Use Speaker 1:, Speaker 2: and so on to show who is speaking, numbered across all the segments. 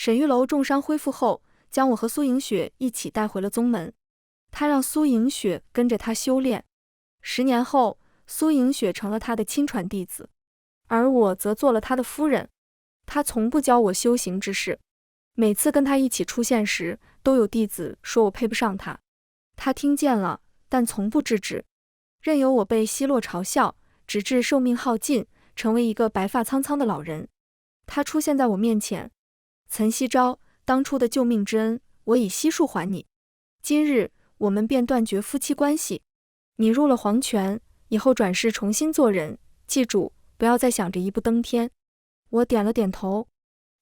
Speaker 1: 沈玉楼重伤恢复后，将我和苏银雪一起带回了宗门。他让苏银雪跟着他修炼。10年后，苏银雪成了他的亲传弟子，而我则做了他的夫人。他从不教我修行之事，每次跟他一起出现时，都有弟子说我配不上他。他听见了，但从不制止，任由我被奚落嘲笑，直至寿命耗尽，成为一个白发苍苍的老人。他出现在我面前，岑夕昭，当初的救命之恩，我以悉数还你。今日我们便断绝夫妻关系。你入了黄泉，以后转世重新做人，记住，不要再想着一步登天。我点了点头。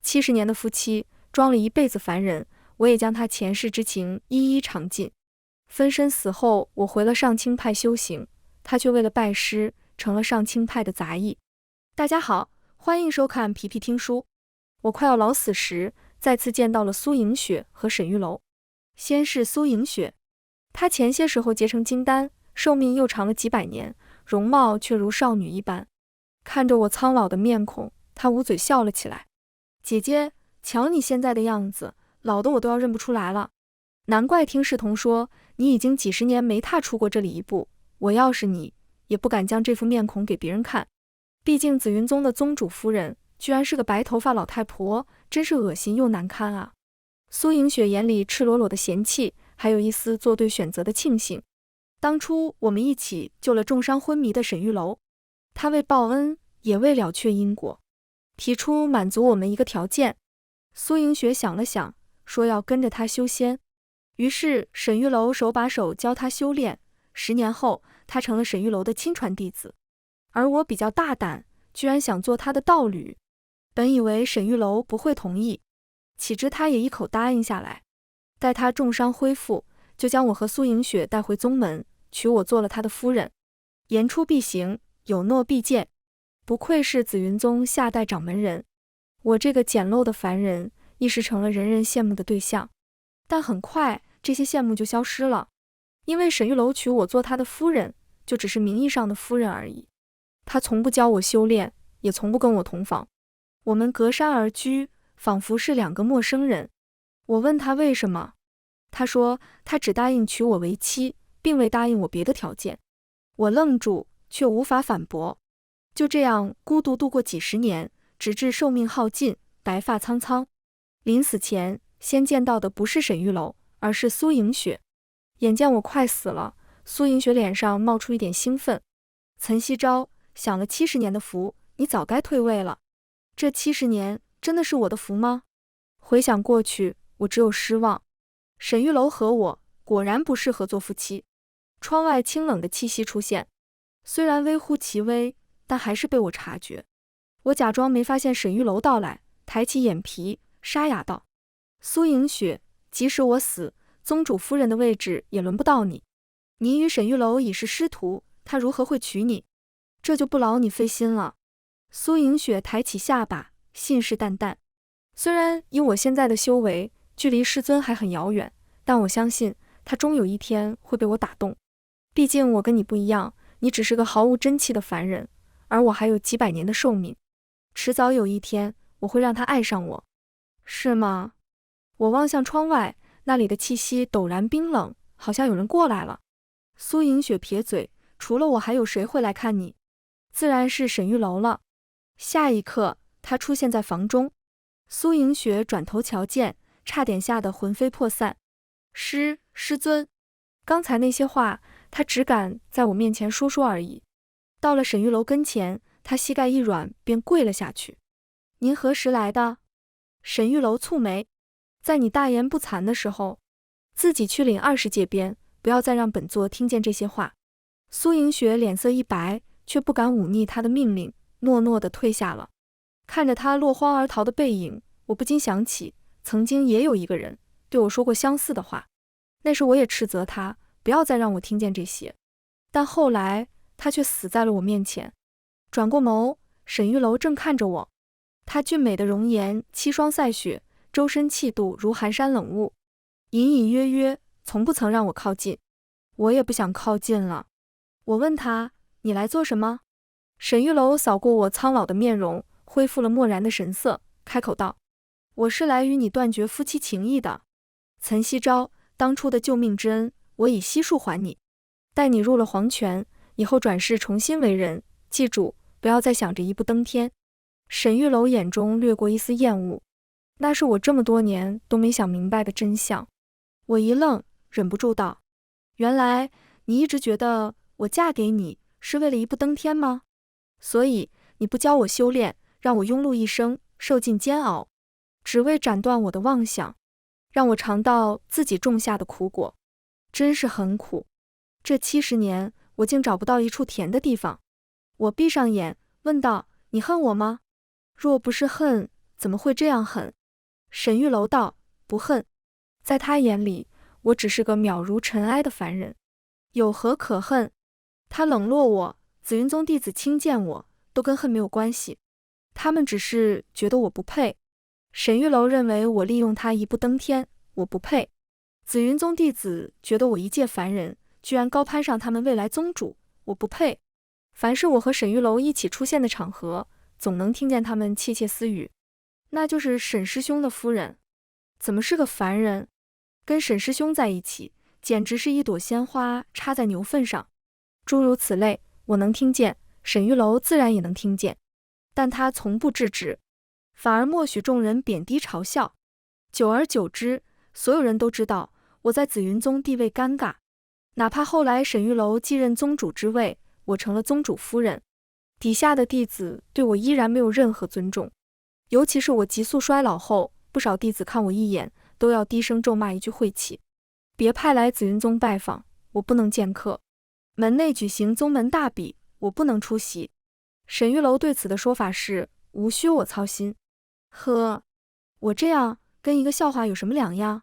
Speaker 1: 70年的夫妻，装了一辈子凡人，我也将他前世之情一一尝尽。分身死后，我回了上清派修行，他却为了拜师，成了上清派的杂役。大家好，欢迎收看皮皮听书。我快要老死时，再次见到了苏银雪和沈玉楼。先是苏银雪，她前些时候结成金丹，寿命又长了几百年，容貌却如少女一般。看着我苍老的面孔，她捂嘴笑了起来。姐姐，瞧你现在的样子，老的我都要认不出来了。难怪听世童说，你已经几十年没踏出过这里一步。我要是你，也不敢将这副面孔给别人看。毕竟紫云宗的宗主夫人，居然是个白头发老太婆，真是恶心又难堪啊。苏银雪眼里赤裸裸的嫌弃，还有一丝做对选择的庆幸。当初我们一起救了重伤昏迷的沈玉楼，他为报恩，也为了却因果，提出满足我们一个条件。苏银雪想了想，说要跟着他修仙。于是沈玉楼手把手教他修炼，10年后，他成了沈玉楼的亲传弟子。而我比较大胆，居然想做他的道侣。本以为沈玉楼不会同意，岂知他也一口答应下来。待他重伤恢复，就将我和苏银雪带回宗门，娶我做了他的夫人。言出必行，有诺必践，不愧是紫云宗下代掌门人。我这个简陋的凡人，一时成了人人羡慕的对象。但很快，这些羡慕就消失了，因为沈玉楼娶我做他的夫人，就只是名义上的夫人而已。他从不教我修炼，也从不跟我同房，我们隔山而居，仿佛是两个陌生人。我问他为什么，他说他只答应娶我为妻，并未答应我别的条件。我愣住，却无法反驳。就这样孤独度过几十年，直至寿命耗尽，白发苍苍。临死前，先见到的不是沈玉楼，而是苏银雪。眼见我快死了，苏银雪脸上冒出一点兴奋。岑夕昭，享了70年的福，你早该退位了。这70年真的是我的福吗？回想过去，我只有失望。沈玉楼和我果然不适合做夫妻。窗外清冷的气息出现，虽然微乎其微，但还是被我察觉。我假装没发现沈玉楼到来，抬起眼皮，沙哑道：苏银雪，即使我死，宗主夫人的位置也轮不到你。你与沈玉楼已是师徒，他如何会娶你？这就不劳你费心了。苏银雪抬起下巴，信誓旦旦。虽然以我现在的修为，距离师尊还很遥远，但我相信他终有一天会被我打动。毕竟我跟你不一样，你只是个毫无真气的凡人，而我还有几百年的寿命。迟早有一天，我会让他爱上我。是吗？我望向窗外，那里的气息陡然冰冷，好像有人过来了。苏银雪撇嘴，除了我还有谁会来看你？自然是沈玉楼了。下一刻，他出现在房中。苏银雪转头瞧见，差点吓得魂飞魄散。师尊，刚才那些话，他只敢在我面前说说而已。到了沈玉楼跟前，他膝盖一软，便跪了下去。您何时来的？沈玉楼蹙眉，在你大言不惭的时候，自己去领20界鞭，不要再让本座听见这些话。苏银雪脸色一白，却不敢忤逆他的命令，诺诺地退下了。看着他落荒而逃的背影，我不禁想起，曾经也有一个人对我说过相似的话。那时我也斥责他，不要再让我听见这些。但后来，他却死在了我面前。转过眸，沈玉楼正看着我。他俊美的容颜凄霜赛雪，周身气度如寒山冷雾，隐隐约约，从不曾让我靠近。我也不想靠近了。我问他，你来做什么？沈玉楼扫过我苍老的面容，恢复了漠然的神色，开口道：我是来与你断绝夫妻情谊的。岑夕昭，当初的救命之恩，我已悉数还你。待你入了黄泉，以后转世重新为人，记住，不要再想着一步登天。沈玉楼眼中掠过一丝厌恶，那是我这么多年都没想明白的真相。我一愣，忍不住道：原来你一直觉得我嫁给你是为了一步登天吗？所以你不教我修炼，让我庸碌一生，受尽煎熬，只为斩断我的妄想，让我尝到自己种下的苦果，真是很苦。这70年，我竟找不到一处甜的地方。我闭上眼，问道：你恨我吗？若不是恨，怎么会这样恨？沈玉楼道：不恨。在他眼里，我只是个渺如尘埃的凡人，有何可恨？他冷落我，紫云宗弟子轻贱我，都跟恨没有关系，他们只是觉得我不配。沈玉楼认为我利用他一步登天，我不配。紫云宗弟子觉得我一介凡人，居然高攀上他们未来宗主，我不配。凡是我和沈玉楼一起出现的场合，总能听见他们窃窃私语，那就是沈师兄的夫人，怎么是个凡人？跟沈师兄在一起，简直是一朵鲜花插在牛粪上。诸如此类，我能听见，沈玉楼自然也能听见，但他从不制止，反而默许众人贬低嘲笑。久而久之，所有人都知道我在紫云宗地位尴尬，哪怕后来沈玉楼继任宗主之位，我成了宗主夫人，底下的弟子对我依然没有任何尊重。尤其是我急速衰老后，不少弟子看我一眼，都要低声咒骂一句晦气。别派来紫云宗拜访，我不能见客。门内举行宗门大比，我不能出席。沈玉楼对此的说法是，无需我操心。呵，我这样跟一个笑话有什么两样？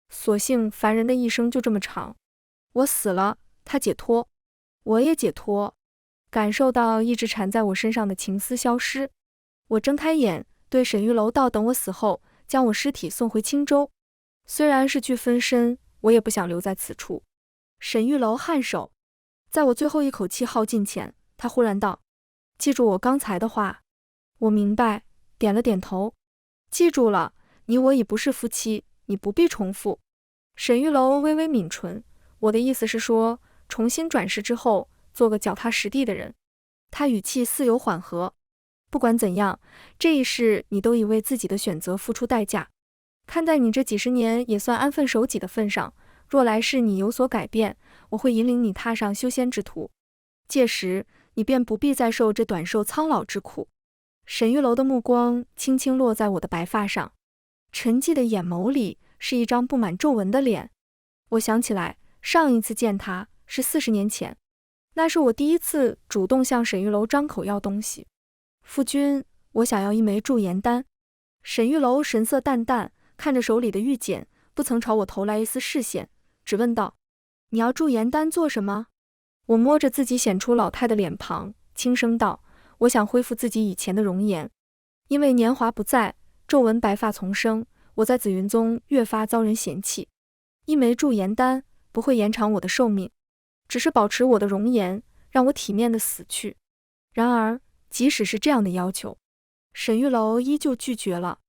Speaker 1: 所幸凡人的一生就这么长，我死了，他解脱，我也解脱，感受到一直缠在我身上的情丝消失。我睁开眼，对沈玉楼道：等我死后，将我尸体送回青州。虽然是具分身，我也不想留在此处。沈玉楼颔首，在我最后一口气耗尽前，他忽然道：记住我刚才的话。我明白，点了点头。记住了，你我已不是夫妻，你不必重复。沈玉楼微微抿唇，我的意思是说，重新转世之后，做个脚踏实地的人。他语气似有缓和。不管怎样，这一世你都已为自己的选择付出代价，看在你这几十年也算安分守己的份上，若来世你有所改变，我会引领你踏上修仙之途，届时你便不必再受这短寿苍老之苦。沈玉楼的目光轻轻落在我的白发上，沉寂的眼眸里是一张布满皱纹的脸。我想起来，上一次见他是40年前，那是我第一次主动向沈玉楼张口要东西。夫君，我想要一枚驻颜丹。沈玉楼神色淡淡，看着手里的玉简，不曾朝我投来一丝视线，只问道：你要驻颜丹做什么？我摸着自己显出老态的脸庞，轻声道：我想恢复自己以前的容颜。因为年华不在，皱纹白发丛生，我在紫云宗越发遭人嫌弃。一枚驻颜丹不会延长我的寿命，只是保持我的容颜，让我体面的死去。然而即使是这样的要求，沈玉楼依旧拒绝了。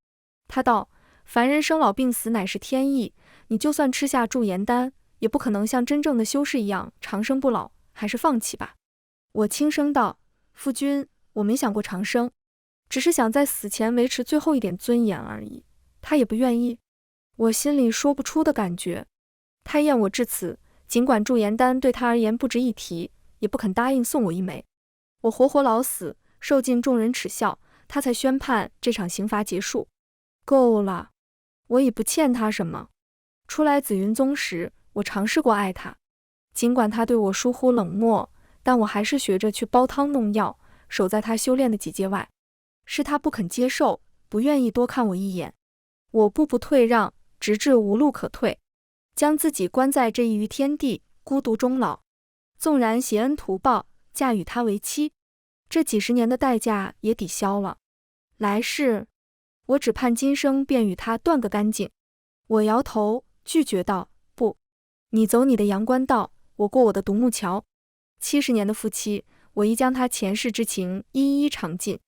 Speaker 1: 他道：凡人生老病死乃是天意，你就算吃下驻颜丹，也不可能像真正的修士一样长生不老，还是放弃吧。我轻声道：夫君，我没想过长生，只是想在死前维持最后一点尊严而已。他也不愿意，我心里说不出的感觉。他厌我至此，尽管驻颜丹对他而言不值一提，也不肯答应送我一枚。我活活老死，受尽众人耻笑，他才宣判这场刑罚结束。够了，我已不欠他什么。出来紫云宗时，我尝试过爱他，尽管他对我疏忽冷漠，但我还是学着去煲汤弄药，守在他修炼的几阶外。是他不肯接受，不愿意多看我一眼。我步步退让，直至无路可退，将自己关在这一隅天地，孤独终老。纵然携恩图报，嫁与他为妻，这几十年的代价也抵消了。来世，我只盼今生便与他断个干净。我摇头拒绝道：不，你走你的阳关道，我过我的独木桥。70年的夫妻，我已将他前世之情一一尝尽。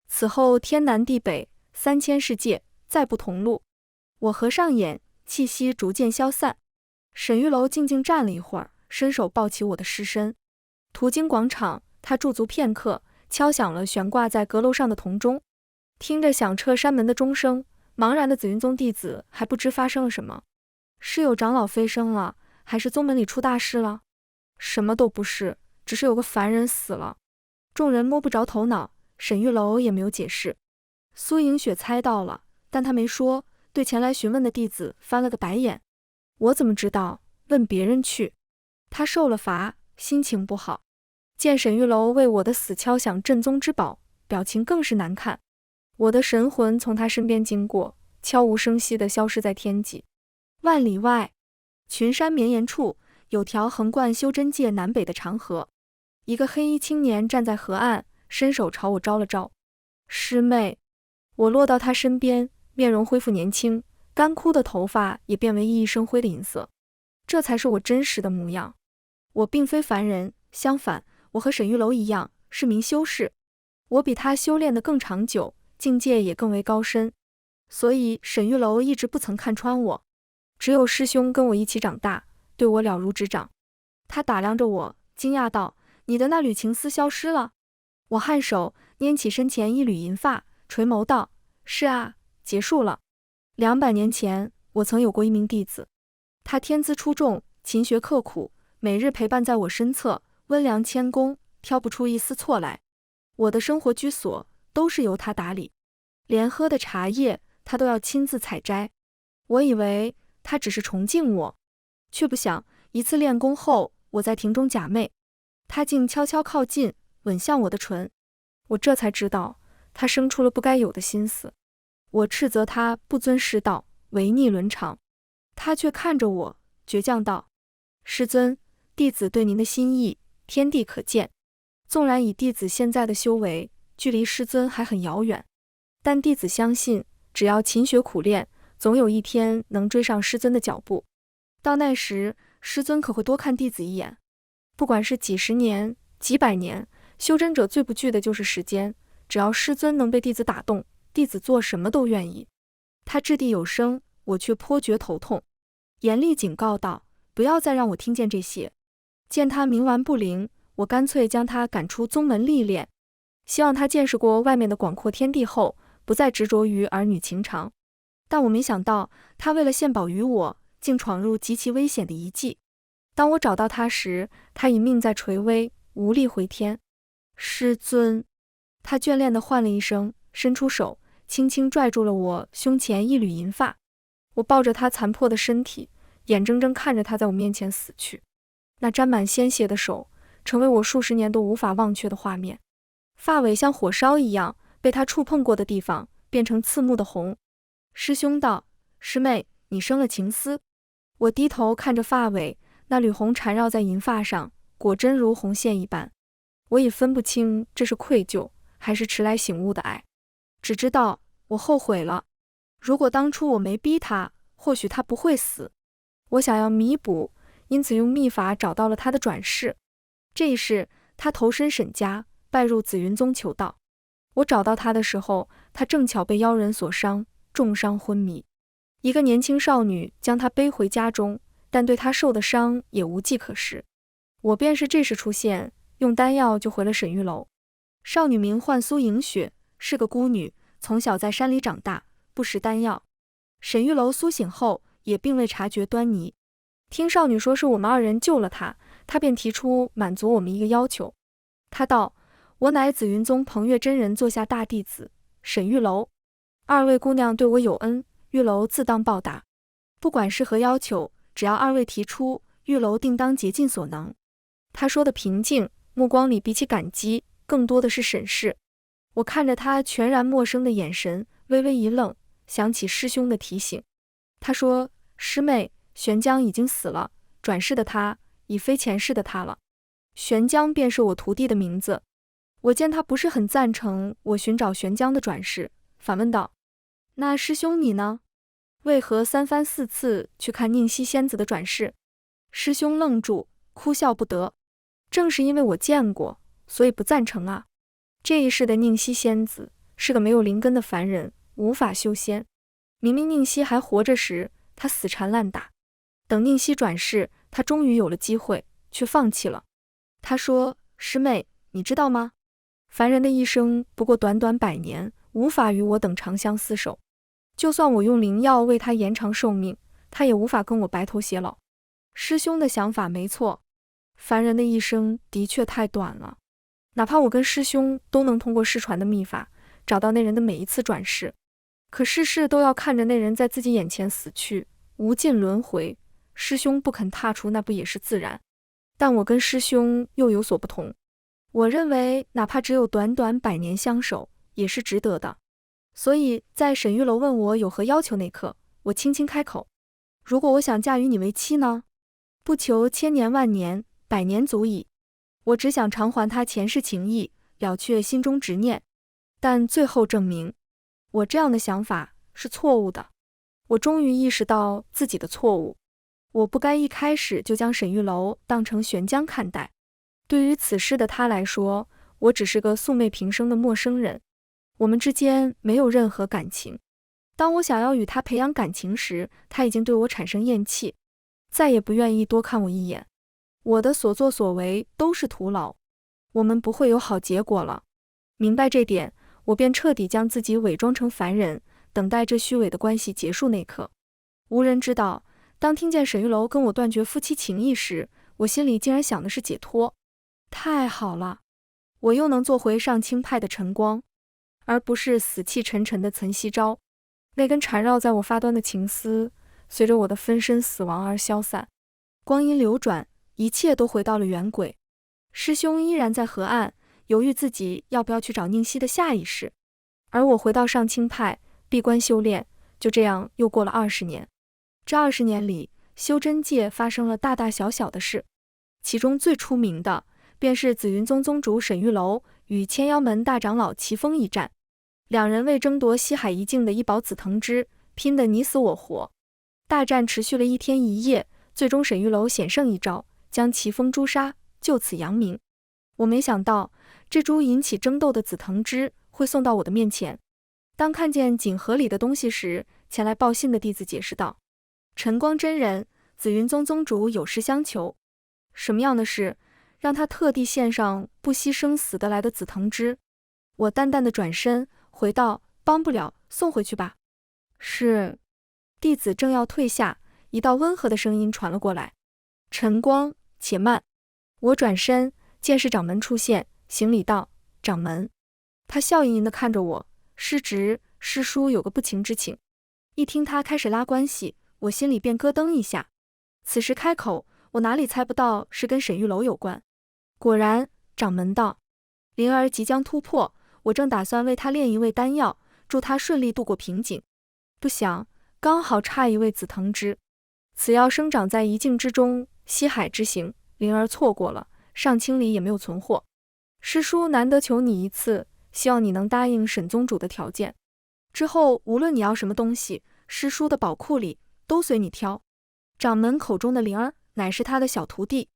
Speaker 1: 此后天南地北，3000世界，再不同路。我合上眼，气息逐渐消散。沈玉楼静静站了一会儿，伸手抱起我的尸身。途经广场，他驻足片刻，敲响了悬挂在阁楼上的铜钟。听着响彻山门的钟声，茫然的紫云宗弟子还不知发生了什么。是有长老飞升了，还是宗门里出大事了？什么都不是，只是有个凡人死了。众人摸不着头脑，沈玉楼也没有解释。苏银雪猜到了，但他没说，对前来询问的弟子翻了个白眼。我怎么知道？问别人去。他受了罚，心情不好。见沈玉楼为我的死敲响镇宗之宝，表情更是难看。我的神魂从他身边经过，悄无声息地消失在天际。万里外，群山绵延处，有条横贯修真界南北的长河。一个黑衣青年站在河岸，伸手朝我招了招。师妹。我落到他身边，面容恢复年轻，干枯的头发也变为熠熠生辉的银色。这才是我真实的模样。我并非凡人，相反，我和沈玉楼一样，是名修士。我比他修炼得更长久，境界也更为高深，所以沈玉楼一直不曾看穿我。只有师兄跟我一起长大，对我了如指掌。他打量着我，惊讶道：“你的那缕情丝消失了？”我颔首，拈起身前一缕银发，垂眸道：“是啊，结束了。200年前，我曾有过一名弟子，他天资出众，勤学刻苦，每日陪伴在我身侧，温良谦恭，挑不出一丝错来。我的生活居所都是由他打理，连喝的茶叶他都要亲自采摘。我以为他只是崇敬我，却不想一次练功后，我在庭中假寐，他竟悄悄靠近，吻向我的唇。我这才知道，他生出了不该有的心思。我斥责他不尊师道，违逆伦常，他却看着我，倔强道：“师尊，弟子对您的心意，天地可见。纵然以弟子现在的修为，距离师尊还很遥远，但弟子相信，只要勤学苦练，总有一天能追上师尊的脚步。到那时，师尊可会多看弟子一眼。不管是几十年、几百年，修真者最不惧的就是时间，只要师尊能被弟子打动，弟子做什么都愿意。”他掷地有声，我却颇觉头痛，严厉警告道：“不要再让我听见这些。”见他冥顽不灵，我干脆将他赶出宗门历练，希望他见识过外面的广阔天地后，不再执着于儿女情长。但我没想到，他为了献宝于我，竟闯入极其危险的一计。当我找到他时，他已命在垂危，无力回天。师尊，他眷恋地唤了一声，伸出手，轻轻拽住了我胸前一缕银发。我抱着他残破的身体，眼睁睁看着他在我面前死去。那沾满鲜血的手，成为我数十年都无法忘却的画面。发尾像火烧一样，被他触碰过的地方变成刺目的红。师兄道：“师妹，你生了情丝。”我低头看着发尾，那缕红缠绕在银发上，果真如红线一般。我已分不清这是愧疚，还是迟来醒悟的爱，只知道我后悔了。如果当初我没逼他，或许他不会死。我想要弥补，因此用秘法找到了他的转世。这一世，他投身沈家，拜入紫云宗求道。我找到他的时候，他正巧被妖人所伤，重伤昏迷。一个年轻少女将他背回家中，但对他受的伤也无计可施。我便是这时出现，用丹药救回了沈玉楼。少女名唤苏银雪，是个孤女，从小在山里长大，不食丹药。沈玉楼苏醒后，也并未察觉端倪。听少女说是我们2人救了她，她便提出满足我们一个要求。她道：“我乃紫云宗彭越真人座下大弟子沈玉楼，2位姑娘对我有恩，玉楼自当报答。不管是何要求，只要2位提出，玉楼定当竭尽所能。”她说的平静，目光里比起感激，更多的是审视。我看着她全然陌生的眼神，微微一愣，想起师兄的提醒。他说：“师妹，玄江已经死了，转世的他已非前世的他了。”玄江便是我徒弟的名字。我见他不是很赞成我寻找玄江的转世，反问道：“那师兄你呢？为何3番4次去看宁熙仙子的转世？”师兄愣住，哭笑不得。正是因为我见过，所以不赞成啊。这一世的宁熙仙子是个没有灵根的凡人，无法修仙。明明宁熙还活着时，他死缠烂打。等宁熙转世，他终于有了机会，却放弃了。他说：师妹，你知道吗？凡人的一生不过短短100年，无法与我等长相厮守。就算我用灵药为他延长寿命，他也无法跟我白头偕老。师兄的想法没错，凡人的一生的确太短了。哪怕我跟师兄都能通过失传的秘法，找到那人的每一次转世，可世事都要看着那人在自己眼前死去，无尽轮回。师兄不肯踏出那步也是自然，但我跟师兄又有所不同。我认为哪怕只有短短100年相守，也是值得的。所以在沈玉楼问我有何要求那刻，我轻轻开口：如果我想嫁与你为妻呢？不求千年万年，100年足矣。我只想偿还他前世情谊，了却心中执念。但最后证明，我这样的想法是错误的。我终于意识到自己的错误，我不该一开始就将沈玉楼当成悬江看待。对于此事的他来说，我只是个素昧平生的陌生人，我们之间没有任何感情。当我想要与他培养感情时，他已经对我产生厌弃，再也不愿意多看我一眼。我的所作所为都是徒劳，我们不会有好结果了。明白这点，我便彻底将自己伪装成凡人，等待这虚伪的关系结束那刻。无人知道，当听见沈玉楼跟我断绝夫妻情谊时，我心里竟然想的是解脱。太好了，我又能做回上清派的晨光，而不是死气沉沉的岑夕昭。那根缠绕在我发端的情丝，随着我的分身死亡而消散。光阴流转，一切都回到了原轨。师兄依然在河岸，犹豫自己要不要去找宁熙的下一世，而我回到上清派，闭关修炼。就这样又过了20年。这20年里，修真界发生了大大小小的事，其中最出名的便是紫云宗宗主沈玉楼与千妖门大长老齐峰一战。两人为争夺西海一境的一宝紫藤枝，拼得你死我活。大战持续了1天1夜，最终沈玉楼险胜一招，将齐峰诛杀，就此扬名。我没想到，这株引起争斗的紫藤枝会送到我的面前。当看见锦盒里的东西时，前来报信的弟子解释道：晨光真人，紫云宗宗主有事相求。什么样的事，让他特地献上不惜生死得来的紫藤枝？我淡淡的转身回道：帮不了，送回去吧。是。弟子正要退下，一道温和的声音传了过来：晨光，且慢。我转身，见是掌门出现，行礼道：掌门。他笑盈盈地看着我：师侄、师叔有个不情之请。一听他开始拉关系，我心里便咯噔一下。此时开口，我哪里猜不到是跟沈玉楼有关。果然，掌门道：灵儿即将突破，我正打算为他炼一味丹药，助他顺利度过瓶颈，不想刚好差一味紫藤枝。此药生长在一境之中，西海之行，灵儿错过了，上清里也没有存货。师叔难得求你一次，希望你能答应沈宗主的条件。之后无论你要什么东西，师叔的宝库里都随你挑。掌门口中的灵儿乃是他的小徒弟，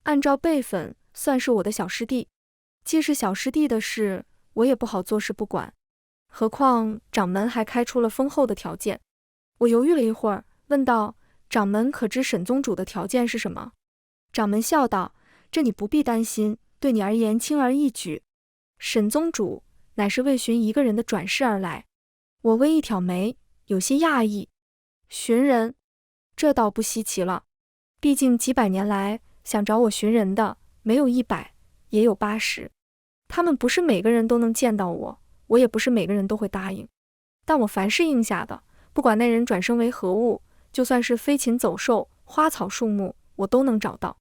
Speaker 1: 按照辈分算是我的小师弟。既是小师弟的事，我也不好坐视不管。何况掌门还开出了丰厚的条件。我犹豫了一会儿，问道：掌门可知沈宗主的条件是什么？掌门笑道：这你不必担心，对你而言轻而易举。沈宗主乃是为寻一个人的转世而来。我微一挑眉，有些讶异。寻人？这倒不稀奇了，毕竟几百年来想找我寻人的，没有100，也有80。他们不是每个人都能见到我，我也不是每个人都会答应。但我凡是应下的，不管那人转生为何物，就算是飞禽走兽、花草树木，我都能找到。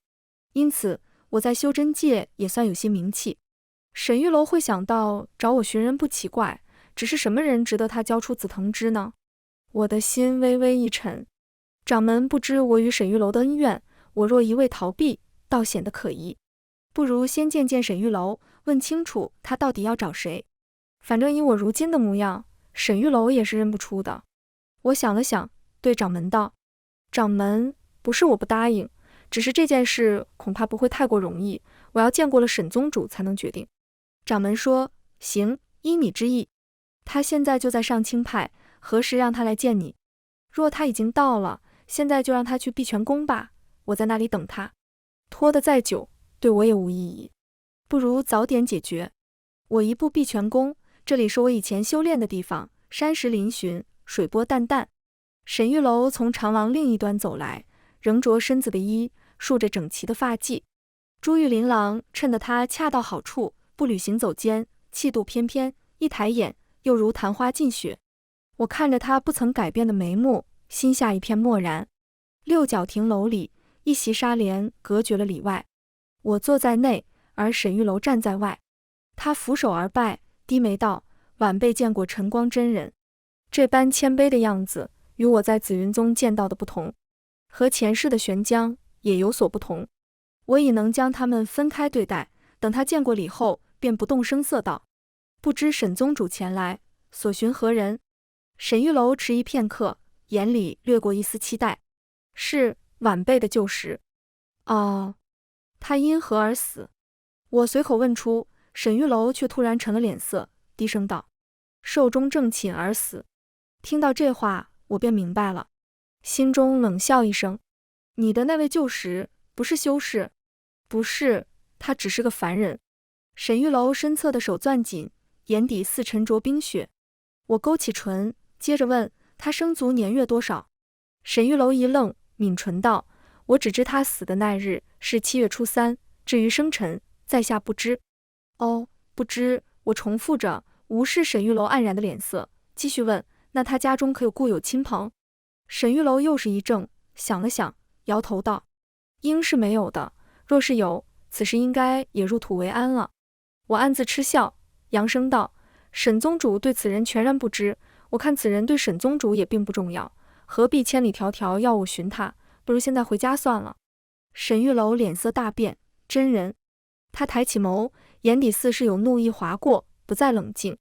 Speaker 1: 因此，我在修真界也算有些名气。沈玉楼会想到找我寻人不奇怪，只是什么人值得他交出紫藤枝呢？我的心微微一沉。掌门不知我与沈玉楼的恩怨，我若一味逃避，倒显得可疑。不如先见见沈玉楼，问清楚他到底要找谁。反正以我如今的模样，沈玉楼也是认不出的。我想了想，对掌门道：掌门，不是我不答应，只是这件事恐怕不会太过容易，我要见过了沈宗主才能决定。掌门说：行，依你之意。他现在就在上清派，何时让他来见你？若他已经到了，现在就让他去碧泉宫吧，我在那里等他。拖得再久，对我也无意义，不如早点解决。我一步碧泉宫，这里是我以前修炼的地方，山石嶙峋，水波澹澹。沈玉楼从长廊另一端走来，仍着身子的衣，束着整齐的发髻。珠玉琳琅，衬得他恰到好处，步履行走间，气度翩翩，一抬眼又如昙花尽雪。我看着他不曾改变的眉目，心下一片漠然。六角亭楼里，一袭纱帘隔绝了里外，我坐在内，而沈玉楼站在外。他俯首而拜，低眉道：“晚辈见过晨光真人。”这般谦卑的样子，与我在紫云宗见到的不同，和前世的玄江也有所不同。我已能将他们分开对待，等他见过礼后，便不动声色道：“不知沈宗主前来，所寻何人？”沈玉楼迟疑片刻，眼里掠过一丝期待：“是晚辈的旧识。”“哦，他因何而死？”我随口问出，沈玉楼却突然沉了脸色，低声道：“寿终正寝而死。”听到这话，我便明白了，心中冷笑一声：“你的那位旧识不是修士？”“不是，他只是个凡人。”沈玉楼身侧的手攥紧，眼底似沉着冰雪。我勾起唇，接着问他生卒年月多少。沈玉楼一愣，抿唇道：“我只知他死的那日是7月初3，至于生辰，在下不知。”“哦，不知。”我重复着，无视沈玉楼黯然的脸色，继续问：“那他家中可有故友亲朋？”沈玉楼又是一怔，想了想，摇头道：“应是没有的，若是有，此时应该也入土为安了。”我暗自嗤笑，扬声道：“沈宗主对此人全然不知，我看此人对沈宗主也并不重要，何必千里迢迢要我寻他？不如现在回家算了。”沈玉楼脸色大变：“真人？”他抬起眸，眼底似是有怒意划过，不再冷静。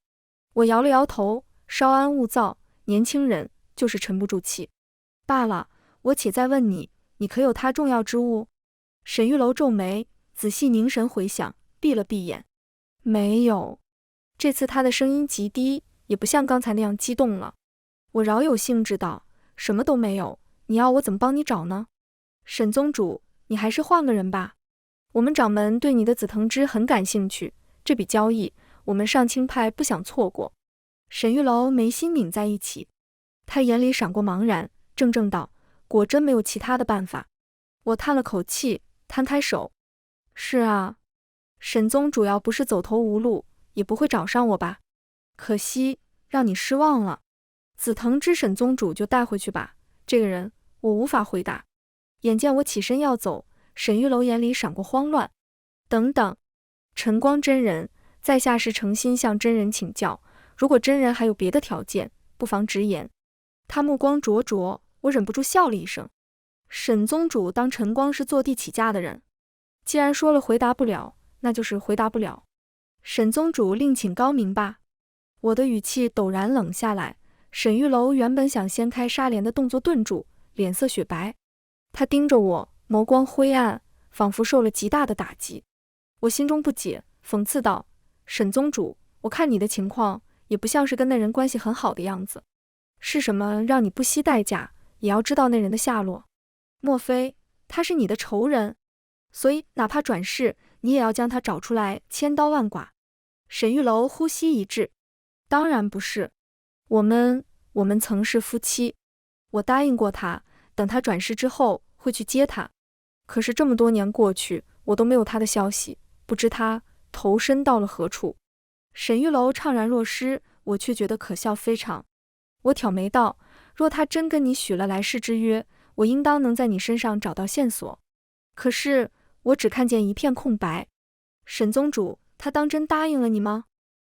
Speaker 1: 我摇了摇头：“稍安勿躁，年轻人就是沉不住气。罢了，我且再问你，你可有他重要之物？”沈玉楼皱眉，仔细凝神回想，闭了闭眼：“没有。”这次他的声音极低，也不像刚才那样激动了。我饶有兴致道：“什么都没有，你要我怎么帮你找呢？”“沈宗主，你还是换个人吧。我们掌门对你的紫藤枝很感兴趣，这笔交易，我们上清派不想错过。”沈玉楼眉心抿在一起，他眼里闪过茫然，怔怔道：“果真没有其他的办法？”我叹了口气，摊开手：“是啊，沈宗主要不是走投无路，也不会找上我吧？可惜让你失望了。紫藤枝沈宗主就带回去吧。”这个人我无法回答。眼见我起身要走，沈玉楼眼里闪过慌乱：“等等，晨光真人，在下是诚心向真人请教，如果真人还有别的条件，不妨直言。”他目光灼灼，我忍不住笑了一声。沈宗主当晨光是坐地起价的人，既然说了回答不了，那就是回答不了。沈宗主另请高明吧。我的语气陡然冷下来。沈玉楼原本想掀开纱帘的动作顿住，脸色雪白。他盯着我，眸光灰暗，仿佛受了极大的打击。我心中不解，讽刺道：“沈宗主，我看你的情况也不像是跟那人关系很好的样子，是什么让你不惜代价也要知道那人的下落？莫非他是你的仇人？所以哪怕转世，你也要将他找出来，千刀万剐？”沈玉楼呼吸一滞：“当然不是，我们曾是夫妻，我答应过他，等他转世之后会去接他。可是这么多年过去，我都没有他的消息，不知他投身到了何处。”沈玉楼怅然若失，我却觉得可笑非常。我挑眉道：“若他真跟你许了来世之约，我应当能在你身上找到线索。可是我只看见一片空白。沈宗主，他当真答应了你吗？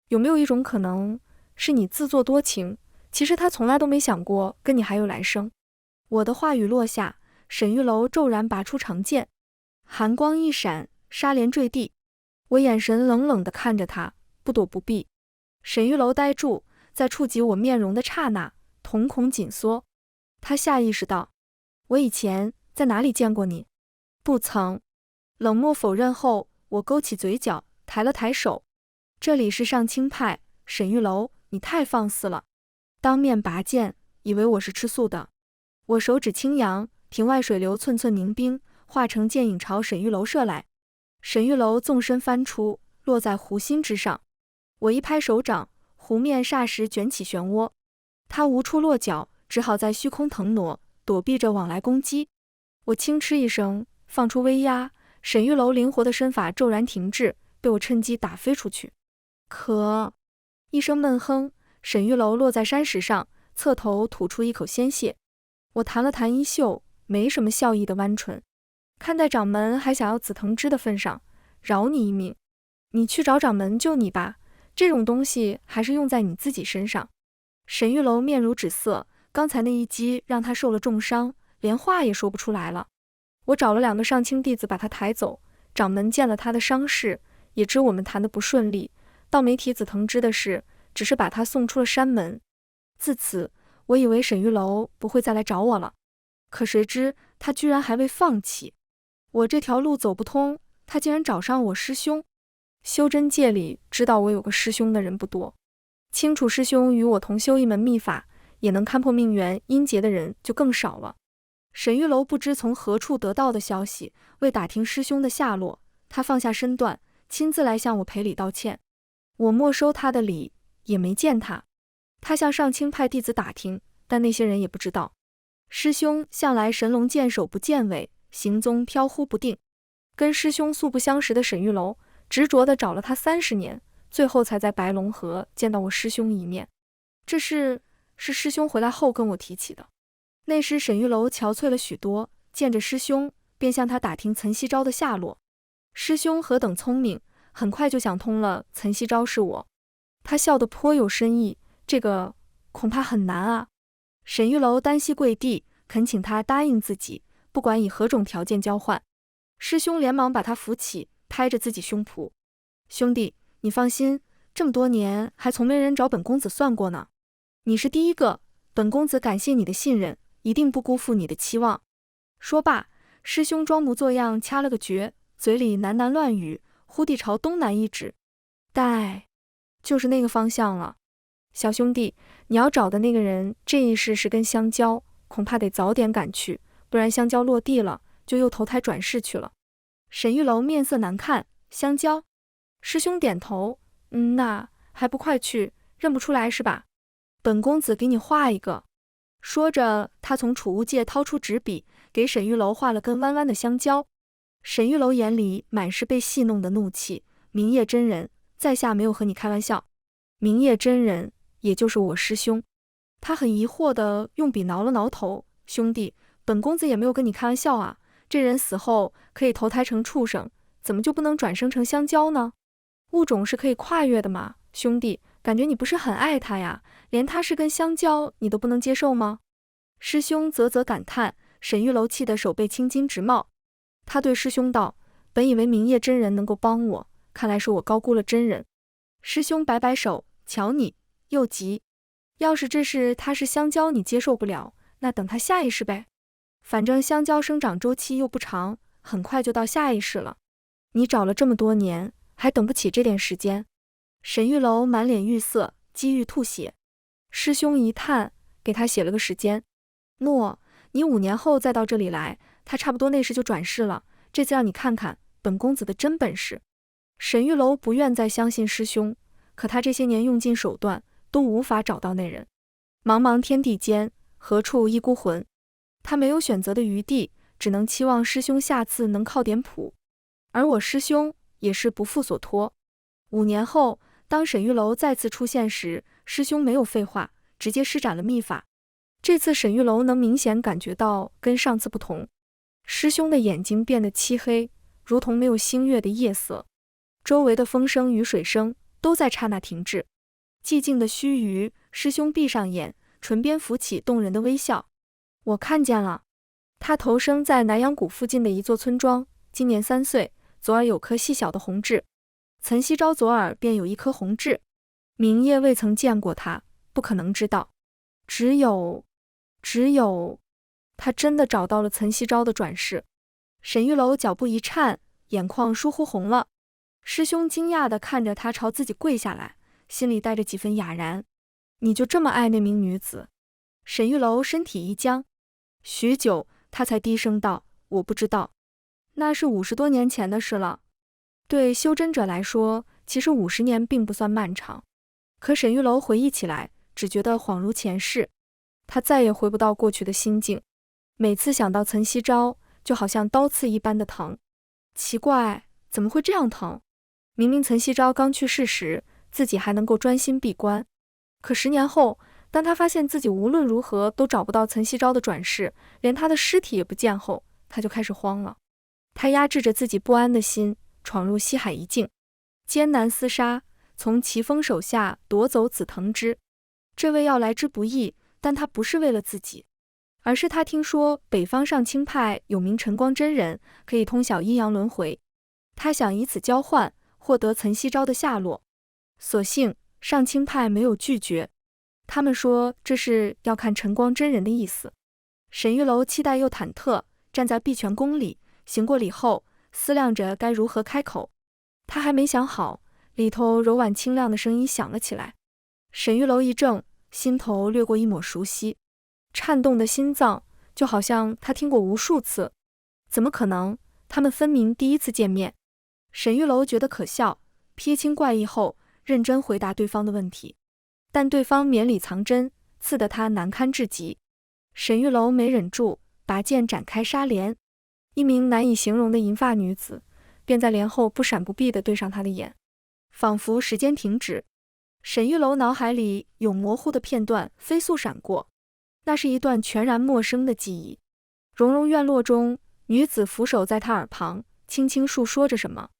Speaker 1: 有没有一种可能，是你自作多情，其实他从来都没想过跟你还有来生？”我的话语落下，沈玉楼骤然拔出长剑，寒光一闪，纱帘坠地。我眼神冷冷地看着他，不躲不避。沈玉楼呆住，在触及我面容的刹那，瞳孔紧缩。他下意识道：“我以前在哪里见过你？”“不曾。”冷漠否认后，我勾起嘴角，抬了抬手：“这里是上清派，沈玉楼，你太放肆了。当面拔剑，以为我是吃素的。我手指轻扬，庭外水流寸寸凝冰，化成剑影朝沈玉楼射来。沈玉楼纵身翻出，落在湖心之上。我一拍手掌，湖面霎时卷起漩涡，他无处落脚，只好在虚空腾挪，躲避着往来攻击。我轻嗤一声，放出威压，沈玉楼灵活的身法骤然停滞，被我趁机打飞出去。可一声闷哼，沈玉楼落在山石上，侧头吐出一口鲜血。我弹了弹衣袖，没什么笑意的弯唇，看在掌门还想要紫藤枝的份上，饶你一命。你去找掌门救你吧，这种东西还是用在你自己身上。沈玉楼面如纸色，刚才那一击让他受了重伤，连话也说不出来了。我找了2个上清弟子把他抬走，掌门见了他的伤势，也知我们谈得不顺利，倒没提紫藤枝的事，只是把他送出了山门。自此，我以为沈玉楼不会再来找我了，可谁知他居然还未放弃。我这条路走不通，他竟然找上我师兄。修真界里知道我有个师兄的人不多，清楚师兄与我同修一门秘法，也能看破命缘阴劫的人就更少了。沈玉楼不知从何处得到的消息，为打听师兄的下落，他放下身段，亲自来向我赔礼道歉。我没收他的礼，也没见他。他向上清派弟子打听，但那些人也不知道。师兄向来神龙见首不见尾，行踪飘忽不定。跟师兄素不相识的沈玉楼，执着地找了他30年，最后才在白龙河见到我师兄一面。这事是师兄回来后跟我提起的。那时沈玉楼憔悴了许多，见着师兄，便向他打听岑夕昭的下落。师兄何等聪明，很快就想通了岑夕昭是我。他笑得颇有深意，这个恐怕很难啊。沈玉楼单膝跪地，恳请他答应自己，不管以何种条件交换。师兄连忙把他扶起，拍着自己胸脯：兄弟，你放心，这么多年还从没人找本公子算过呢。你是第一个，本公子感谢你的信任，一定不辜负你的期望。说罢，师兄装模作样掐了个诀，嘴里喃喃乱语，忽地朝东南一指：带，就是那个方向了。小兄弟，你要找的那个人这一世是根香蕉，恐怕得早点赶去，不然香蕉落地了，就又投胎转世去了。沈玉楼面色难看：香蕉？师兄点头：那还不快去，认不出来是吧？本公子给你画一个。说着，他从储物戒掏出纸笔，给沈玉楼画了根弯弯的香蕉。沈玉楼眼里满是被戏弄的怒气：明夜真人，在下没有和你开玩笑。明夜真人也就是我师兄。他很疑惑地用笔挠了挠头：兄弟，本公子也没有跟你开玩笑啊，这人死后可以投胎成畜生，怎么就不能转生成香蕉呢？物种是可以跨越的嘛，兄弟，感觉你不是很爱他呀，连他是根香蕉你都不能接受吗？师兄啧啧感叹，沈玉楼气得手背青筋直冒。他对师兄道：本以为明夜真人能够帮我，看来是我高估了真人。师兄摆摆手：瞧你又急，要是这事他是香蕉你接受不了，那等他下一世呗。反正香蕉生长周期又不长，很快就到下一世了。你找了这么多年，还等不起这点时间？沈玉楼满脸玉色，几欲吐血。师兄一叹，给他写了个时间：诺，你5年后再到这里来，他差不多那时就转世了。这次让你看看本公子的真本事。沈玉楼不愿再相信师兄，可他这些年用尽手段，都无法找到那人。茫茫天地间，何处一孤魂？他没有选择的余地，只能期望师兄下次能靠点谱。而我师兄也是不负所托。5年后，当沈玉楼再次出现时，师兄没有废话，直接施展了秘法。这次沈玉楼能明显感觉到跟上次不同，师兄的眼睛变得漆黑，如同没有星月的夜色。周围的风声与水声都在刹那停滞。寂静的须臾，师兄闭上眼，唇边浮起动人的微笑。我看见了，他投生在南阳谷附近的一座村庄，今年3岁，左耳有颗细小的红痣。岑夕昭左耳便有一颗红痣，明夜未曾见过他，不可能知道。只有，他真的找到了岑夕昭的转世。沈玉楼脚步一颤，眼眶疏忽红了。师兄惊讶地看着他朝自己跪下来，心里带着几分哑然。你就这么爱那名女子？沈玉楼身体一僵，许久，他才低声道：我不知道，那是50多年前的事了。对修真者来说，其实50年并不算漫长。可沈玉楼回忆起来，只觉得恍如前世，他再也回不到过去的心境。每次想到岑夕昭，就好像刀刺一般的疼。奇怪，怎么会这样疼？明明岑夕昭刚去世时，自己还能够专心闭关，可10年后，当他发现自己无论如何都找不到岑夕昭的转世，连他的尸体也不见后，他就开始慌了。他压制着自己不安的心，闯入西海一境，艰难厮杀，从齐峰手下夺走紫藤枝。这位要来之不易，但他不是为了自己，而是他听说北方上清派有名晨光真人，可以通晓阴阳轮回，他想以此交换，获得岑夕昭的下落。所幸上清派没有拒绝，他们说这是要看晨光真人的意思。沈玉楼期待又忐忑，站在碧泉宫里，行过礼后，思量着该如何开口。他还没想好，里头柔婉清亮的声音响了起来。沈玉楼一怔，心头掠过一抹熟悉，颤动的心脏就好像他听过无数次。怎么可能？他们分明第一次见面。沈玉楼觉得可笑，撇清怪异后，认真回答对方的问题，但对方绵里藏针，刺得他难堪至极。沈玉楼没忍住，拔剑展开纱帘，一名难以形容的银发女子便在帘后不闪不避地对上他的眼，仿佛时间停止。沈玉楼脑海里有模糊的片段飞速闪过，那是一段全然陌生的记忆。融融院落中，女子俯首在他耳旁，轻轻述说着什么。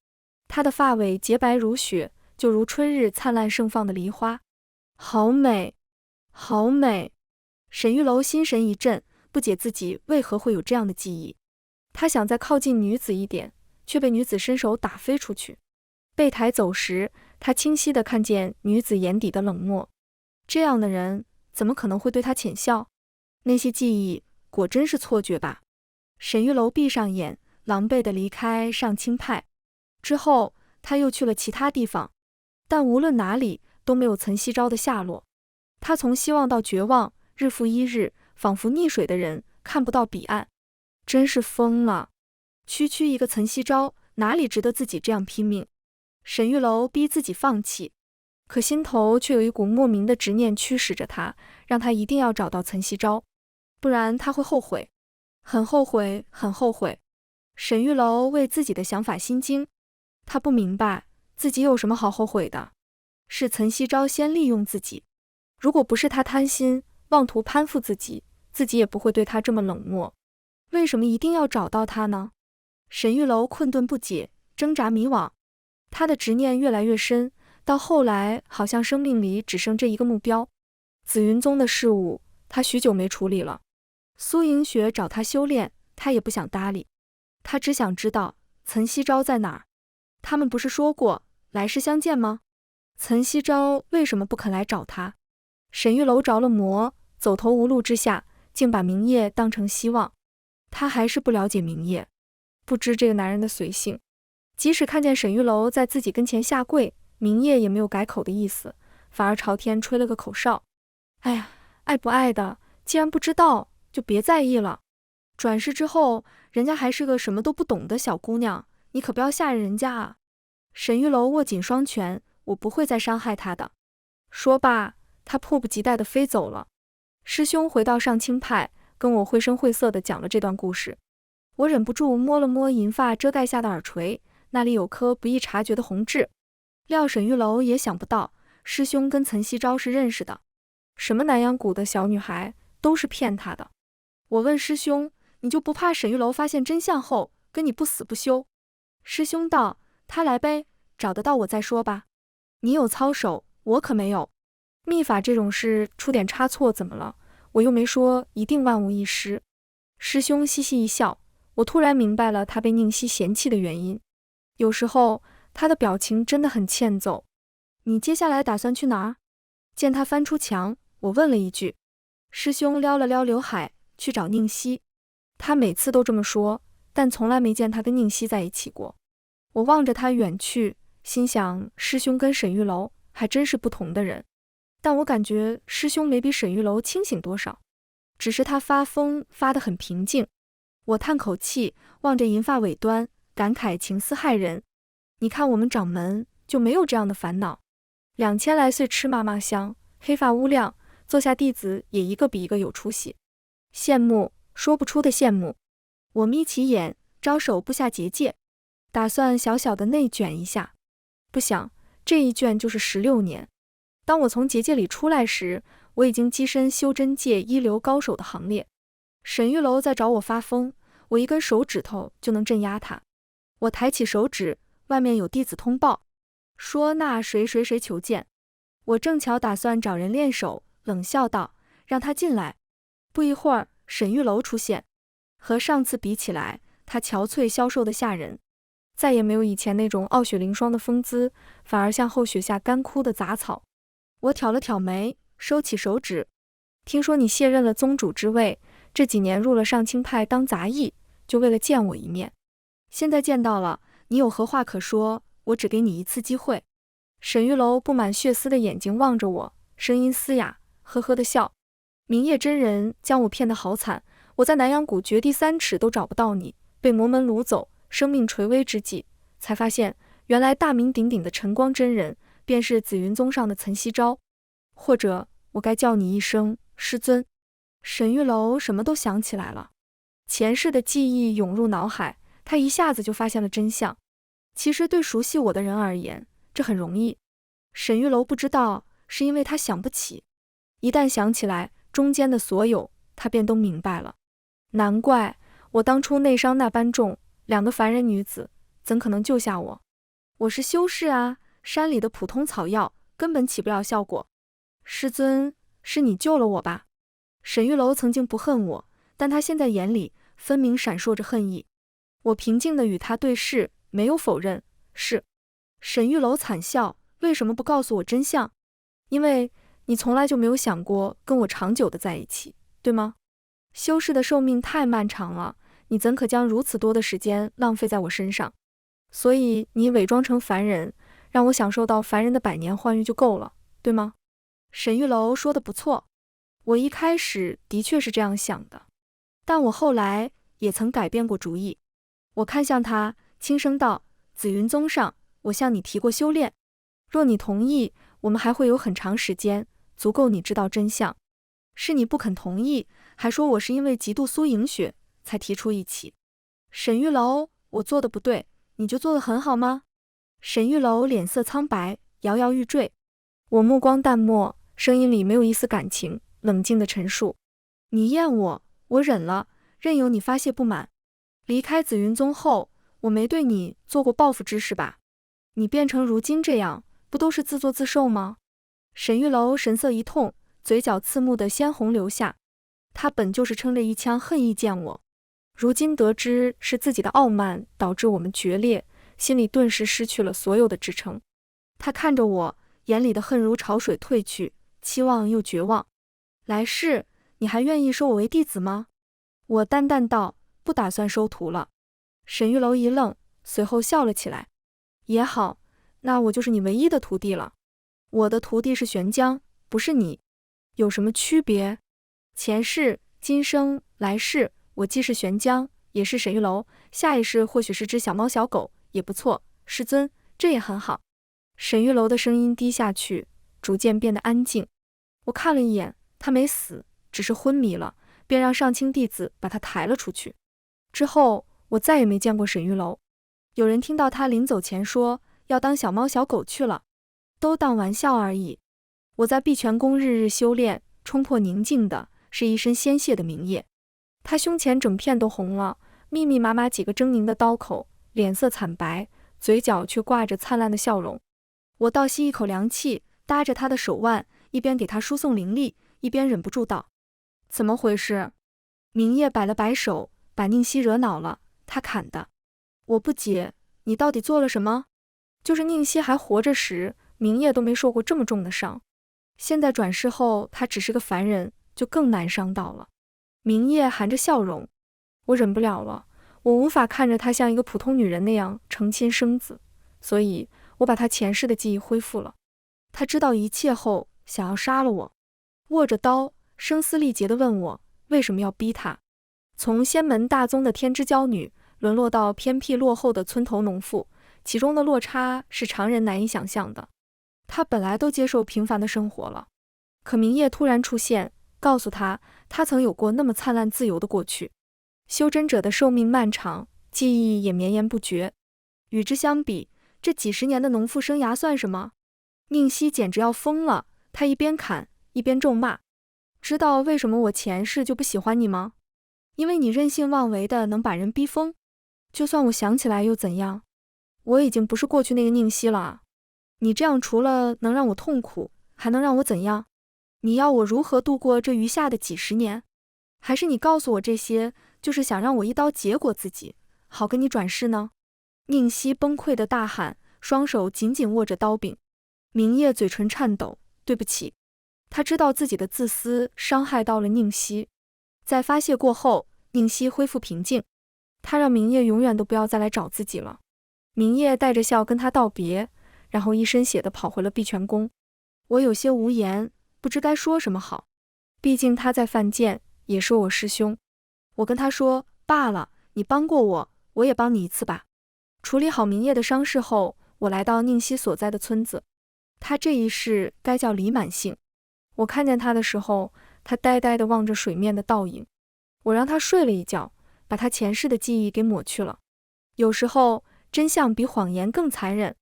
Speaker 1: 她的发尾洁白如雪，就如春日灿烂盛放的梨花，好美，好美。沈玉楼心神一震，不解自己为何会有这样的记忆。他想再靠近女子一点，却被女子伸手打飞出去。背抬走时，他清晰地看见女子眼底的冷漠。这样的人怎么可能会对他浅笑？那些记忆果真是错觉吧？沈玉楼闭上眼，狼狈地离开上清派。之后他又去了其他地方，但无论哪里都没有岑夕昭的下落。他从希望到绝望，日复一日，仿佛溺水的人看不到彼岸。真是疯了！区区一个岑夕昭，哪里值得自己这样拼命？沈玉楼逼自己放弃，可心头却有一股莫名的执念驱使着他，让他一定要找到岑夕昭，不然他会后悔，很后悔，很后悔。沈玉楼为自己的想法心惊，他不明白自己有什么好后悔的，是岑夕昭先利用自己，如果不是他贪心，妄图攀附自己，自己也不会对他这么冷漠。为什么一定要找到他呢？沈玉楼困顿不解，挣扎迷惘。他的执念越来越深，到后来好像生命里只剩这一个目标。紫云宗的事务，他许久没处理了。苏银雪找他修炼，他也不想搭理。他只想知道岑夕昭在哪儿。他们不是说过来世相见吗？岑夕昭为什么不肯来找他？沈玉楼着了魔，走投无路之下，竟把明夜当成希望。他还是不了解明夜，不知这个男人的随性。即使看见沈玉楼在自己跟前下跪，明夜也没有改口的意思，反而朝天吹了个口哨。哎呀，爱不爱的，既然不知道，就别在意了。转世之后，人家还是个什么都不懂的小姑娘，你可不要吓人家啊！沈玉楼握紧双拳，我不会再伤害她的。说罢，他迫不及待地飞走了。师兄回到上清派，跟我绘声绘色地讲了这段故事。我忍不住摸了摸银发遮盖下的耳垂，那里有颗不易察觉的红痣。料沈玉楼也想不到，师兄跟岑夕昭是认识的。什么南阳谷的小女孩，都是骗他的。我问师兄，你就不怕沈玉楼发现真相后，跟你不死不休？师兄道，他来呗，找得到我再说吧。你有操守，我可没有。秘法这种事出点差错怎么了？我又没说一定万无一失。师兄嘻嘻一笑，我突然明白了他被宁熙嫌弃的原因。有时候他的表情真的很欠揍。你接下来打算去哪儿？见他翻出墙，我问了一句。师兄撩了撩刘海，去找宁熙。他每次都这么说，但从来没见他跟宁熙在一起过。我望着他远去，心想师兄跟沈玉楼还真是不同的人。但我感觉师兄没比沈玉楼清醒多少，只是他发疯发得很平静。我叹口气，望着银发尾端，感慨情丝骇人。你看我们掌门就没有这样的烦恼，2000来岁吃嘛嘛香，黑发乌亮，坐下弟子也一个比一个有出息，羡慕，说不出的羡慕。我眯起眼，招手布下结界，打算小小的内卷一下。不想这一卷就是16年。当我从结界里出来时，我已经跻身修真界一流高手的行列。沈玉楼在找我发疯，我一根手指头就能镇压他。我抬起手指，外面有弟子通报，说那谁求见。我正巧打算找人练手，冷笑道：让他进来。不一会儿，沈玉楼出现，和上次比起来，他憔悴消瘦的吓人，再也没有以前那种傲雪凌霜的风姿，反而像后雪下干枯的杂草。我挑了挑眉，收起手指。听说你卸任了宗主之位，这几年入了上清派当杂役，就为了见我一面。现在见到了，你有何话可说？我只给你一次机会。沈玉楼布满血丝的眼睛望着我，声音嘶哑，呵呵的笑。明夜真人将我骗得好惨，我在南阳谷掘地3尺都找不到你，被魔门掳走，生命垂危之际，才发现原来大名鼎鼎的晨光真人便是紫云宗上的岑夕昭，或者我该叫你一声师尊。沈玉楼什么都想起来了，前世的记忆涌入脑海，他一下子就发现了真相。其实对熟悉我的人而言，这很容易。沈玉楼不知道，是因为他想不起，一旦想起来，中间的所有他便都明白了。难怪我当初内伤那般重，2个凡人女子怎可能救下我？我是修士啊，山里的普通草药根本起不了效果。师尊，是你救了我吧？沈玉楼曾经不恨我，但他现在眼里分明闪烁着恨意。我平静地与他对视，没有否认，是。沈玉楼惨笑，为什么不告诉我真相？因为你从来就没有想过跟我长久的在一起，对吗？修士的寿命太漫长了，你怎可将如此多的时间浪费在我身上？所以你伪装成凡人，让我享受到凡人的百年欢愉就够了，对吗？沈玉楼说的不错，我一开始的确是这样想的，但我后来也曾改变过主意。我看向他，轻声道：紫云宗上，我向你提过修炼，若你同意，我们还会有很长时间，足够你知道真相。是你不肯同意，还说我是因为嫉妒苏莹雪才提出一起。沈玉楼，我做的不对，你就做得很好吗？沈玉楼脸色苍白，摇摇欲坠。我目光淡漠，声音里没有一丝感情，冷静地陈述：你厌我，我忍了，任由你发泄不满。离开紫云宗后，我没对你做过报复之事吧？你变成如今这样，不都是自作自受吗？沈玉楼神色一痛，嘴角刺目的鲜红流下。他本就是撑着一腔恨意见我，如今得知是自己的傲慢导致我们决裂，心里顿时失去了所有的支撑。他看着我，眼里的恨如潮水退去，期望又绝望。来世，你还愿意收我为弟子吗？我淡淡道：不打算收徒了。沈玉楼一愣，随后笑了起来。也好，那我就是你唯一的徒弟了。我的徒弟是玄江，不是你，有什么区别？前世、今生、来世，我既是玄江，也是沈玉楼，下一世或许是只小猫小狗，也不错。师尊，这也很好。沈玉楼的声音低下去，逐渐变得安静。我看了一眼，他没死，只是昏迷了，便让上清弟子把他抬了出去。之后，我再也没见过沈玉楼。有人听到他临走前说要当小猫小狗去了，都当玩笑而已。我在碧泉宫日日修炼，冲破宁静的是一身鲜血的明夜。他胸前整片都红了，密密麻麻几个狰狞的刀口，脸色惨白，嘴角却挂着灿烂的笑容。我倒吸一口凉气，搭着他的手腕，一边给他输送灵力，一边忍不住道：怎么回事？明夜摆了摆手，把宁熙惹恼了，他砍的。我不解，你到底做了什么？就是宁熙还活着时，明夜都没受过这么重的伤，现在转世后，他只是个凡人，就更难伤到了。明夜含着笑容，我忍不了了，我无法看着她像一个普通女人那样成亲生子，所以我把她前世的记忆恢复了。她知道一切后，想要杀了我。握着刀，声嘶力竭地问我为什么要逼他。从仙门大宗的天之娇女，沦落到偏僻落后的村头农妇，其中的落差是常人难以想象的。他本来都接受平凡的生活了，可明夜突然出现，告诉他曾有过那么灿烂自由的过去。修真者的寿命漫长，记忆也绵延不绝。与之相比，这几十年的农妇生涯算什么？宁熙简直要疯了，他一边砍一边咒骂。知道为什么我前世就不喜欢你吗？因为你任性妄为的能把人逼疯。就算我想起来又怎样？我已经不是过去那个宁熙了啊！你这样除了能让我痛苦，还能让我怎样？你要我如何度过这余下的几十年？还是你告诉我这些，就是想让我一刀结果自己，好跟你转世呢？宁熙崩溃的大喊，双手紧紧握着刀柄。明夜嘴唇颤抖，对不起。他知道自己的自私伤害到了宁熙。在发泄过后，宁熙恢复平静。他让明夜永远都不要再来找自己了。明夜带着笑跟他道别，然后一身血的跑回了碧泉宫。我有些无言，不知该说什么好。毕竟他在犯贱，也是我师兄。我跟他说，罢了，你帮过我，我也帮你一次吧。处理好明夜的伤势后，我来到宁熙所在的村子。他这一世该叫李满幸。我看见他的时候，他呆呆地望着水面的倒影。我让他睡了一觉，把他前世的记忆给抹去了。有时候，真相比谎言更残忍。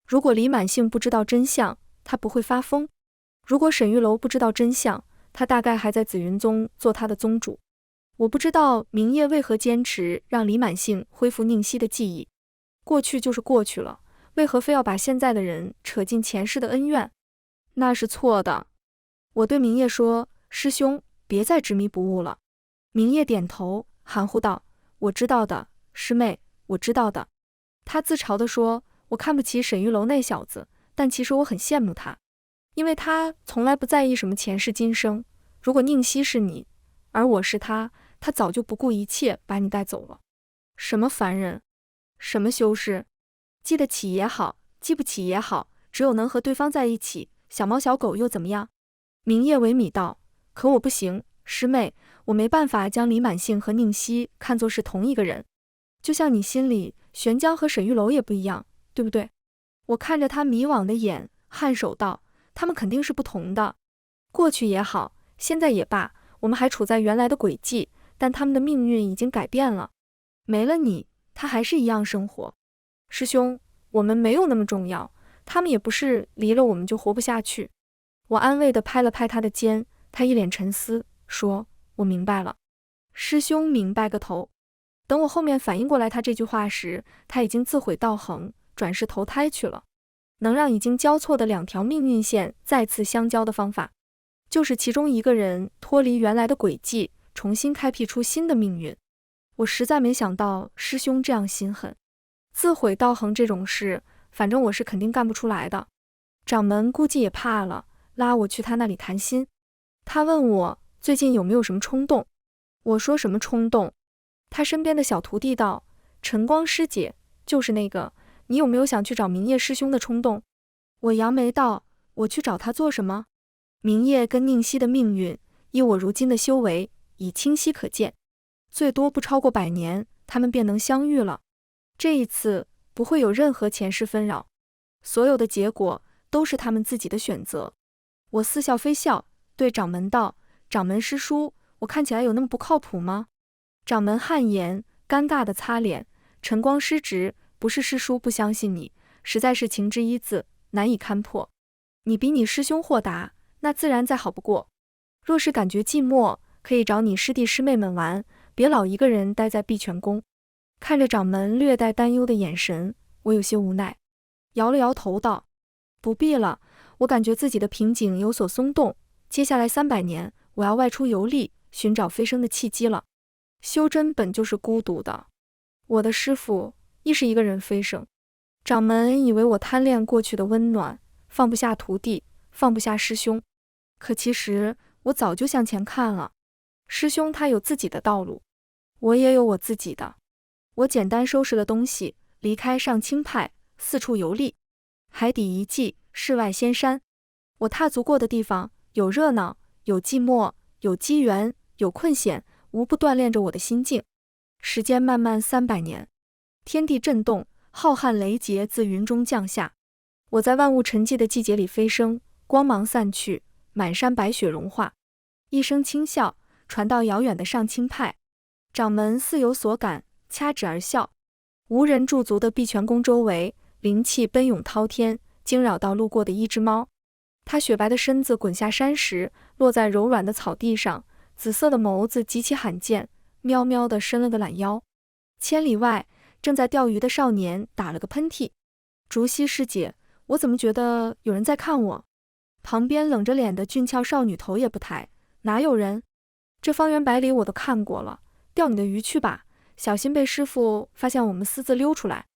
Speaker 1: 如果李满幸不知道真相，他不会发疯；如果沈玉楼不知道真相，他大概还在紫云宗做他的宗主。我不知道明夜为何坚持让李满幸恢复宁熙的记忆。过去就是过去了，为何非要把现在的人扯进前世的恩怨？那是错的。我对明夜说，师兄，别再执迷不悟了。明夜点头，含糊道，我知道的，师妹，我知道的。他自嘲地说，我看不起沈玉楼那小子，但其实我很羡慕他，因为他从来不在意什么前世今生。如果宁熙是你，而我是他，他早就不顾一切把你带走了。什么凡人，什么修士，记得起也好，记不起也好，只有能和对方在一起，小猫小狗又怎么样？明夜萎靡道，可我不行，师妹，我没办法将李满幸和宁熙看作是同一个人。就像你心里玄江和沈玉楼也不一样，对不对？我看着他迷惘的眼，颔首道，他们肯定是不同的。过去也好，现在也罢，我们还处在原来的轨迹，但他们的命运已经改变了。没了你，他还是一样生活。师兄，我们没有那么重要，他们也不是离了我们就活不下去。我安慰地拍了拍他的肩，他一脸沉思，说，我明白了。师兄明白个头。等我后面反应过来他这句话时，他已经自毁道行，转世投胎去了。能让已经交错的两条命运线再次相交的方法，就是其中一个人脱离原来的轨迹，重新开辟出新的命运。我实在没想到师兄这样心狠。自毁道行这种事，反正我是肯定干不出来的。掌门估计也怕了，拉我去他那里谈心。他问我最近有没有什么冲动。我说什么冲动？他身边的小徒弟道，晨光师姐，就是那个，你有没有想去找明夜师兄的冲动？我扬眉道，我去找他做什么？明夜跟宁熙的命运，依我如今的修为，已清晰可见，最多不超过100年，他们便能相遇了。这一次不会有任何前世纷扰，所有的结果都是他们自己的选择。我似笑非笑，对掌门道，掌门师叔，我看起来有那么不靠谱吗？掌门汗颜，尴尬地擦脸，晨光师侄，不是师叔不相信你，实在是情之一字，难以勘破。你比你师兄豁达，那自然再好不过。若是感觉寂寞，可以找你师弟师妹们玩，别老一个人待在碧泉宫。看着掌门略带担忧的眼神，我有些无奈，摇了摇头道，不必了，我感觉自己的瓶颈有所松动，接下来300年，我要外出游历，寻找飞升的契机了。修真本就是孤独的，我的师父亦是一个人飞升。掌门以为我贪恋过去的温暖，放不下徒弟，放不下师兄，可其实我早就向前看了。师兄他有自己的道路，我也有我自己的。我简单收拾了东西，离开上清派，四处游历，海底遗迹，世外仙山。我踏足过的地方，有热闹，有寂寞，有机缘，有困险，无不锻炼着我的心境。时间漫漫300年，天地震动，浩瀚雷劫自云中降下。我在万物沉寂的季节里飞升，光芒散去，满山白雪融化。一声轻笑传到遥远的上清派，掌门似有所感，掐指而笑。无人驻足的碧泉宫周围，灵气奔涌滔天，惊扰到路过的一只猫。它雪白的身子滚下山石，落在柔软的草地上，紫色的眸子极其罕见，喵喵地伸了个懒腰。千里外，正在钓鱼的少年打了个喷嚏。竹溪师姐，我怎么觉得有人在看我？旁边冷着脸的俊俏少女头也不抬，哪有人？这方圆百里我都看过了，钓你的鱼去吧，小心被师傅发现我们私自溜出来。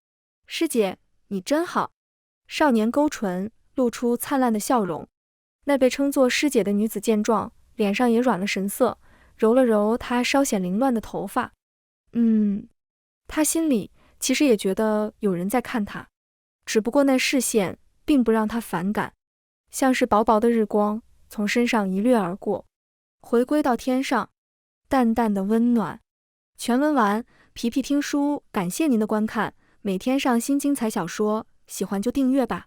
Speaker 1: 师姐，你真好。少年勾唇，露出灿烂的笑容。那被称作师姐的女子见状，脸上也软了神色，揉了揉她稍显凌乱的头发。她心里其实也觉得有人在看她，只不过那视线并不让她反感，像是薄薄的日光从身上一掠而过，回归到天上，淡淡的温暖。全文完，皮皮听书感谢您的观看，每天上新精彩小说，喜欢就订阅吧。